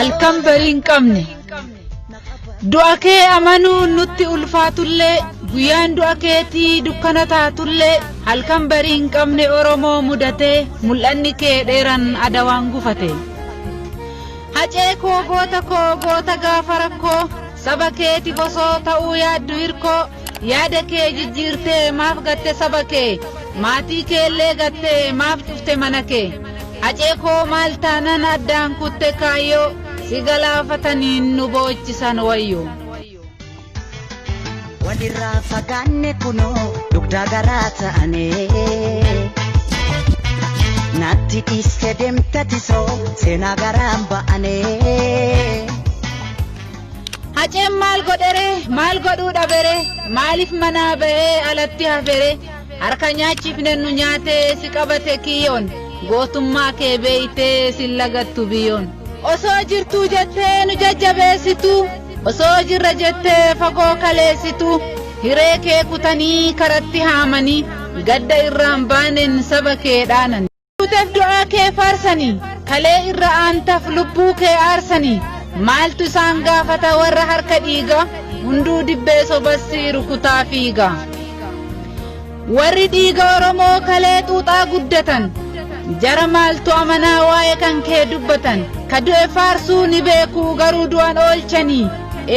halkan bariin qabne du'a kee amanuu nutti ulfaatullee guyyaan du'a keetii dukkana taatullee halkan bariin qabne Oromoo mudatee mul'anni kee dheeran adawaan gufate hacee koo goota gaafa rakkoo saba keeti bosoo ta'uu yaaddu hirkoo yaada kee jijjiirtee maaf gatte saba kee maatii keellee gatte maaf cufte mana kee hacee koo maal taanan addaan kutte kaayyoo si galaafataniin nu boochisan wayyo walirraa fagaanne kunoo dugda garaa ta'ane natti dhiiste deemtatisoo seenaa garaan ba'ane haceen maal godhere maal godhuu dhabere maaliif manaa ba'ee alatti hafere harka nyaachifne nu nyaatee si qabate kiyyoon gootummaa kee beeytee si lagattu biyyoon osoo jirtuu jettee nu jajjabeessitu osoo jirra jettee fagoo kaleessitu hiree kee kutanii karatti haamanii gadda irraan baanen saba kee dhaanan tuuteef du'aa kee faarsanii kalee irra aantaaf lubbuu kee aarsanii maaltu isaan gaafata warra harka dhiiga hunduu dibbee sobassi rukutaa fiiga warri dhiiga Oromoo kalee xuuxaa guddatan jara maaltu amanaa waa'ee kan kee dubbatan kadu'e faarsuu ni beekuu garuu du'an oolchanii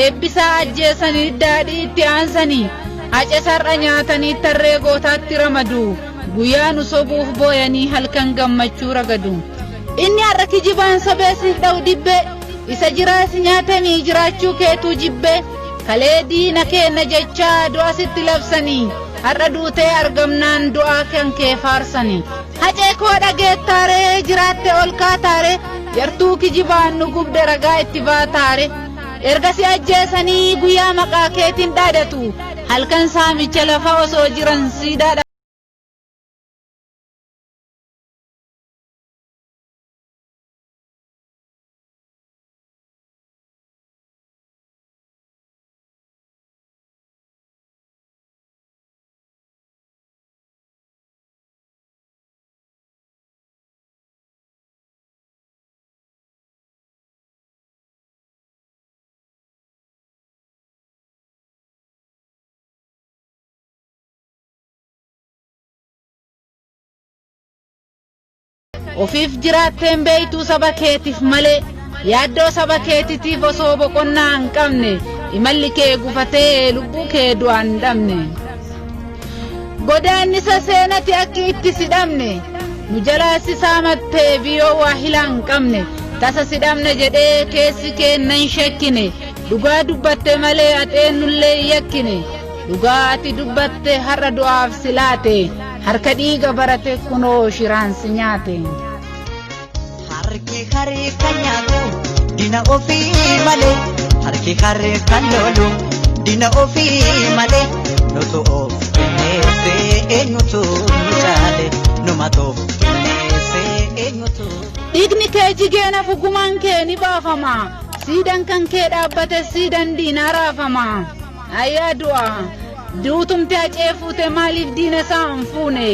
eebbisaa ajjeesanii daadhii itti aansanii hace sar'a nyaatanii tarree gootaatti ramadu guyyaa nu sobuuf booyanii halkan gammachuu ragadu inni har'a kijibaan sobeesiif dha'u dibbe isa jiraas nyaatamii jiraachuu keetuu jibbe kalee diina keenna jechaa du'a sitti labsanii har'a duutee argamnaan du'aa kan kee faarsanii hacee koo dhageettaare jiraatte ol kaataare yartuu kijibaan nu gubde ragaa itti baataare erga si ajjeesanii guyyaa maqaa keetiin dhaadatu halkan saamicha lafa osoo jiran siidaadha ofiif jiraatteen beeytuu saba keetiif malee yaaddoo saba keetitiif osoo boqonnaa hin qabne imalli kee gufatee lubbuu kee du'aan dhabne godaannisa seenati akki itti sidhamne nu jalaa si saamattee biyyoo waa hilaa hin qabne tasa sidhamne jedhee keessi keenna hin shekkine dhugaa dubbatte malee axeennullee hin yakkine dhugaa ati dubbatte har'a du'aaf si laate harka dhiiga barate kunoo shiraan si nyaate harki haree kan nyaatu dina ofii malee harki haree kan lolu dina ofii malee nutu of kenneessee eenyutu nu caale numatu of kenneessee eenyutu dhiigni kee jigeena fugumaan kee ni baafama siidan kan kee dhaabbate siidan diinaa raafama ayyaa du'a duutumte hacee fuute maaliif diina isaa hin fuune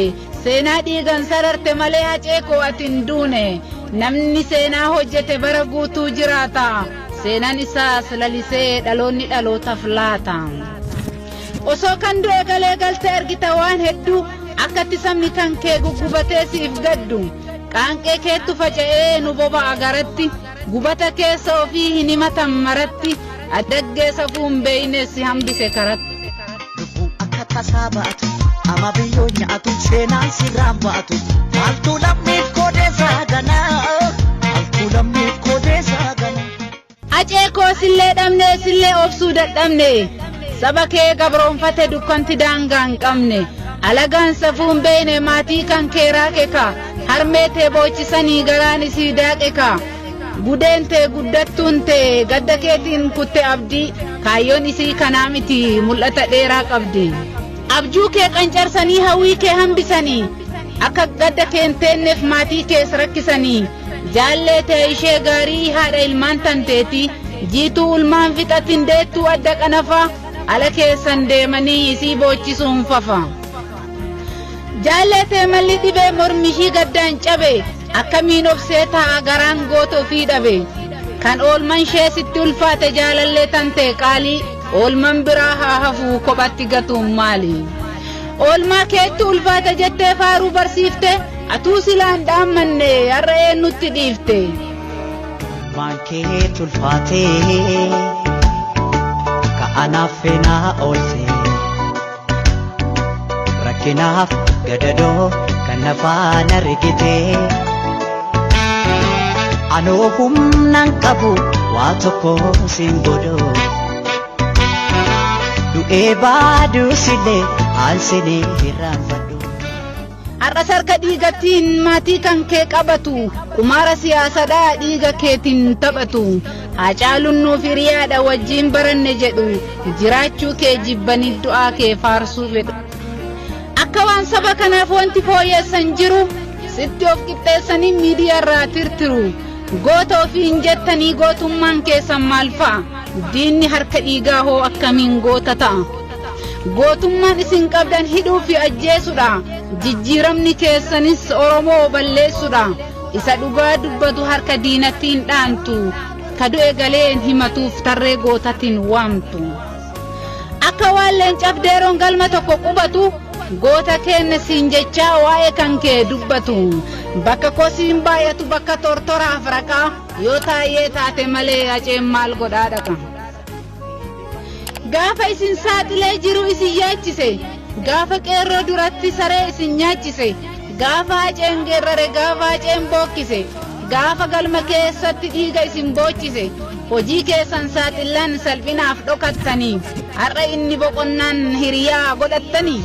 seenaa dhiigan sararte malee hacee koo atin duune namni seenaa hojjete bara guutuu jiraata seenaan isaas lalisee dhaloonni dhalootaaf laata osoo kan du'e galee galtee argita waan hedduu akkatti sabni kan kee guggubatee siif gaddu qaanqee keettu faca'ee nu boba'a garatti gubata keessa ofii hin himatan maratti addaggeessa fuun beeyne si hambise karatti tasaa baatu ama biyyoo nyaatu seenaan sirraan baatu maaltu lammiif koodeessaa ganaa maaltu lammiif koodeessaa ganaa hacee koo sillee dhabne sillee obsuu dadhabne saba kee gabroonfate dukkanti daangaa hin qabne alagaan safuun beeyne maatii kan kee raaqe ka harmee tee boochisanii garaan isii daaqe ka gudeen tee guddattuun tee gadda keetiin kutte abdii kaayyoon isii kanaa miti mul'ata dheeraa qabdi abjuu kee qancarsanii hawwii kee hambisanii akka gadda keenteenneef maatii kees rakkisanii jaallee tee ishee gaarii haadha ilmaan tanteeti jiituu ulmaan fixatin deettuu adda qanafa ala keessan deemanii isii boochisuun fafa jaallee tee malli dhibee mormishii gaddaan cabe akkamiin obsee ta'a garaan goota ofii dhabe kan oolman ishee sitti ulfaate jaalallee tante qaalii oolman biraa haa hafuu kophatti gatuun maali oolmaa keetti ulfaate jettee faaruu barsiifte atuu silaan dhaammanne har'a eenyutti dhiifte Manke tulfate ka anafena olse Rakinaf gadado kanafana rigite Ano humnan qabu wa tokko singodo Du ebadu sile alsini hiranfadu Har'a sarka dhiigatiin maatii kan kee qabatu kumaara siyaasadhaa dhiiga keetiin taphatu Haacaaluun nuuf hiriyaadha wajjin baranne jedhu jiraachuu kee jibbanii du'aa kee faarsuu fedhu akka waan saba kanaaf wanti fooyyessan jiru sitti of qixxeessanii miidiyaarraa tirtiru goota ofiin jettanii gootummaan keessan maal fa'a diinni harka dhiigaa hoo akkamiin goota ta'a gootummaan isin qabdan hidhuu fi ajjeesudha jijjiiramni keessanis Oromoo balleessudha isa dhugaa dubbatu harka diinattiin dhaantu ka du'e galeen himatuuf tarree gootatiin waamtu akka waan leencaaf deeroon galma tokko qubatu goota keenya siin jechaa waa'ee kan kee dubbatu bakka kosiin baay'atu bakka tortoraaf raqaa yoo taayee taate malee aceen maal godhaa dhaqa gaafa isin saaxilee jiru isin yaachise gaafa qeerroo duratti saree isin nyaachise gaafa aceen geerrare gaafa aceen bookkise gaafa galma keessatti dhiiga isin boochise hojii keessan saaxilan salphinaaf dhokattanii har'a inni boqonnaan hiriyaa godhattanii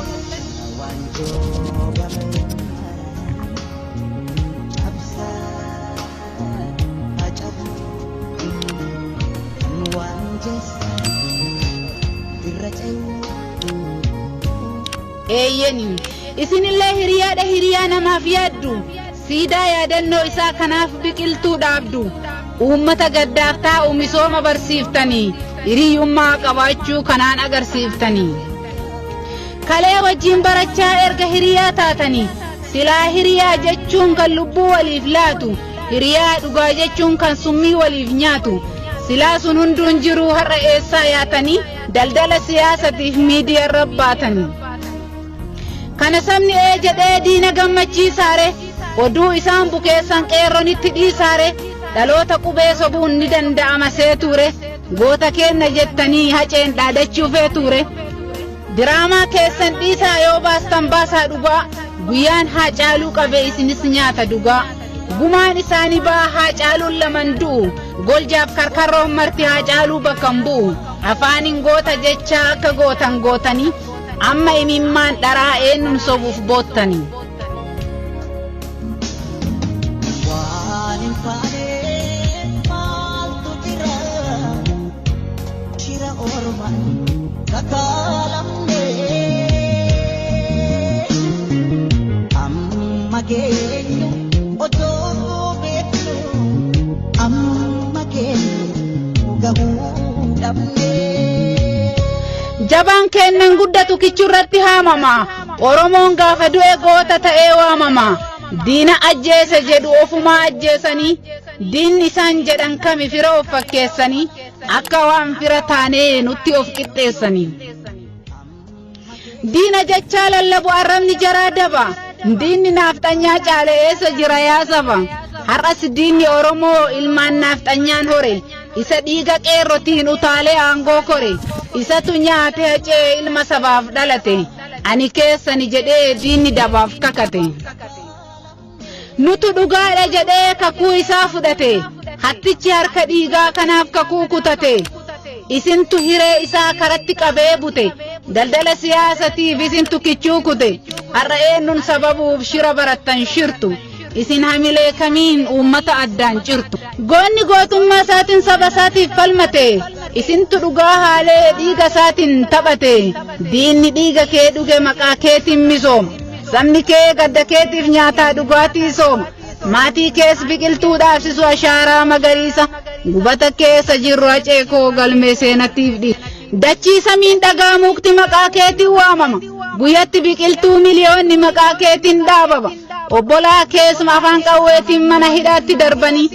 Eeyyeni isinillee hiriyaa namaaf yaaddu siidaa yaadannoo isaa kanaaf biqiltuu dhaabdu uummata gaddaaf taa'u misooma barsiiftanii hiriyyummaa qabaachuu kanaan agarsiiftanii kalee wajjin barachaa erga hiriyaa taatanii silaa hiriyaa jechuun kan lubbuu waliif laatu hiriyaa dhugaa jechuun kan summii waliif nyaatu silaa sun hunduun jiruu har'a eessaa yaatanii daldala siyaasatiif miidiyaarra baatanii kana sabni jedhee diina gammachiisaare oduu isaan bukeessan qeerronitti dhiisaare dhaloota qubee sobuun ni danda'ama seetuure goota keenya jettanii haceen dhaadachuu feetuure diraamaa keessan dhiisaa yoo baastan baasaa dhugaa guyyaan Haacaaluu qabe isinis nyaata dhugaa gumaan isaanii baa Haacaaluun laman du'u goljaaf karkarroon marti Haacaaluu bakkan bu'u afaaniin goota jechaa akka gootan gootanii amma imimmaan dharaa eenyuun sobuuf boottanii Jabaan kennan guddatu kichurratti haamama Oromoon gaafa du'e goota ta'ee waamama diina ajjeese jedhu ofumaa ajjeesanii diinni isaan jedhan kami fira of fakkeessanii akka waan fira taanee nutti of qixxeessanii diina jechaa lallabu arrabni jaraa daba diinni naafxanyaa caale eessa jira yaa saba har'as diinni Oromoo ilmaan naafxanyaan hore isa dhiiga qeerrotiin utaalee aangoo kore isatu nyaate hacee ilma sabaaf dhalate ani keessani jedhee diinni dabaaf kakate nutu dhugaadha jedhee kakuu isaa fudhate hattichi harka dhiigaa kanaaf kakuu kutate isintu hiree isaa karatti qabee bute daldala siyaasatiif isintu kichuu kute har'a eenyuun sababuuf shira barattan shirtu isin hamilee kamiin uummata addaan cirtu goonni gootummaa isaatiin saba isaatiif falmate isintu dhugaa haalee dhiiga isaatiin taphate diinni dhiiga kee dhuge maqaa keetiin misooma sabni kee gadda keetiif nyaataa dhugaatii sooma maatii kees biqiltuu dhaabsisu ashaaraa magariisa gubata keessa jirru aceekoo galmee seenatiif dhiisa dachii samiin dhagaa mukti maqaa keetiin waamama guyyatti biqiltuu miliyoonni maqaa keetiin dhaabama obbolaa keessuma afaan qawweetiin mana hidhaatti darbanii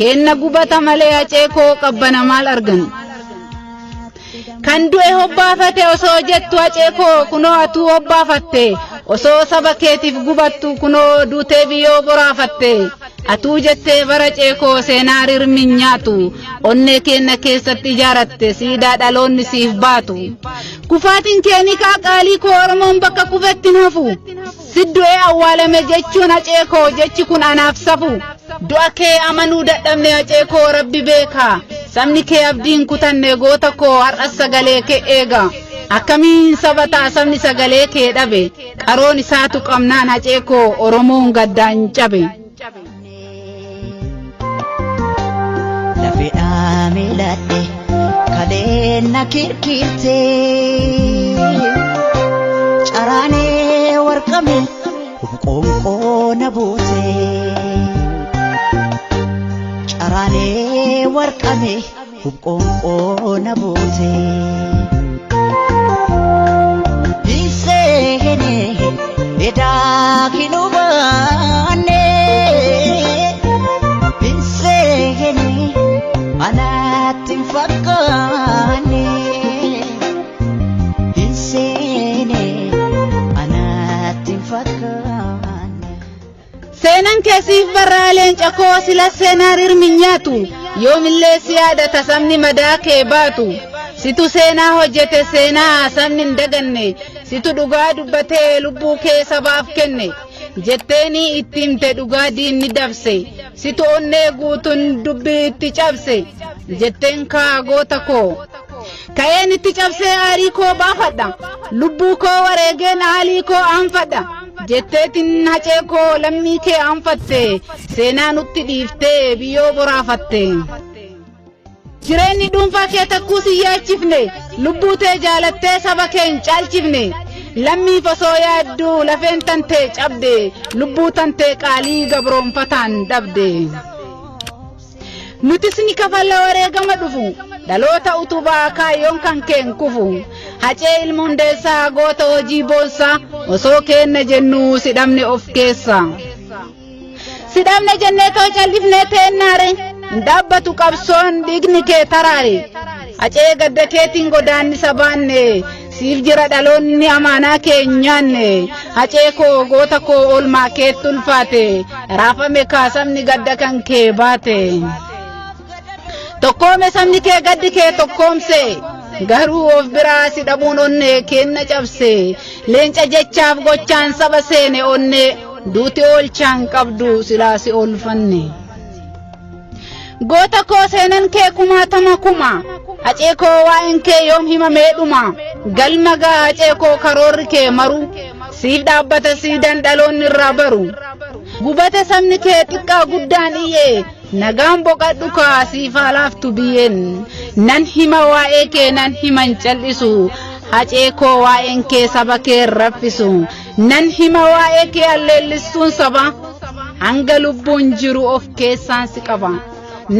kenna gubata malee aceekoo qabbana maal argan kan du'e hobbaafate osoo jettu aceekoo kunoo atuu hobbaafatte osoo saba keetiif gubattu kunoo duutee biyyoo boraafatte atuu jettee bara ceekoo seenaa rirmin nyaatu onnee kenna keessatti ijaaratte siidaa dhaloonni siif baatu kufaatiin keeni qaaqaalii koo Oromoon bakka kufetti hafu siddu'ee awwaalame jechuun aceekoo jechi kun anaaf safu du'a kee amanuu dadhabne aceekoo rabbi beeka sabni kee abdiin kutanne goota koo har'as sagalee kee eega akkamiin sabataa sabni sagalee kee dhabe qaroon isaatu qabnaan aceekoo Oromoon gaddaan cabe lafedhaa miiladhe kaleena kirkirte caraanee warqame qoonqoo na buute caraanee warqame qoonqoo na buute hiseene edaa kinubaane hiseene anatin fakkaane hiseene anatin fakkaane seenan keesiif barraaleen cakoo sila seenaa rirmin nyaatu yoomillee si yaadata sabni madaa kee baatu situ seenaa hojjete seenaa sabni hin daganne situ dhugaa dubbatee lubbuu kee sabaaf kenne jetteeni itti himte dhugaa diinni dabse situ onnee guutuun dubbii itti cabse jetteen kaa goota koo ka'een itti cabsee aarii koo baafadha lubbuu koo wareegeen aalii koo aanfadha jetteetin aceekoo lammii kee aanfatte seenaa nutti dhiiftee biyyoo boraafatte jireenyi dhuunfaa kee takkuu si yaachifne lubbuu tee jaalattee saba kee hin caalchifne lammiif osoo yaadduu lafeen tantee cabde lubbuu tantee qaalii gabroonfataan dhabde nutis ni kafalla wareegama dhufu dhaloota utubaa kaayyoon kan keen kufu hacee ilma hundeessaa goota hojii boonsaa osoo keenna jennuu sidhamne of keessa sidhamne jennee too callifnee teennaare dhaabbatu qabsoon dhiigni kee taraare hacee gadda keetiin godaannisa baanne siif jira dhaloonni amaanaa kee nyaanne hacee koo goota koo olmaa keetti ulfaate raafame kaasamni gadda kan kee baate tokkoome sabni kee gaddi kee tokkoomse garuu of biraa si dhabuun onnee kenna cabse leenca jechaaf gochaan saba seene onnee duuti oolchaan qabdu silaa si oolfanne goota koo seenan kee kumaatama kuma hacee koo waa'een kee yoom himamee dhuma galma gaa hacee koo karoorri kee maru siif dhaabbata siidan dhaloonni irraa baru gubate sabni kee xiqqaa guddaan iyyee nagaan boqadhu kaa siif laaftu biyyeen nan hima waa'ee kee nan himan cal'isu hacee koo waa'een kee saba kee raffisu nan hima waa'ee kee alleellistuun saba hanga lubbuun jiru of keessaan si qaba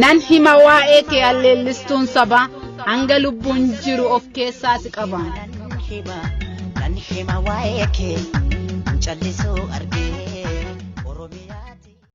nan hima waa'ee kee alleellistuun saba hanga lubbuun jiru of keessaa si qaba nan hima waa'ee kee callisuu argee Oromiyaa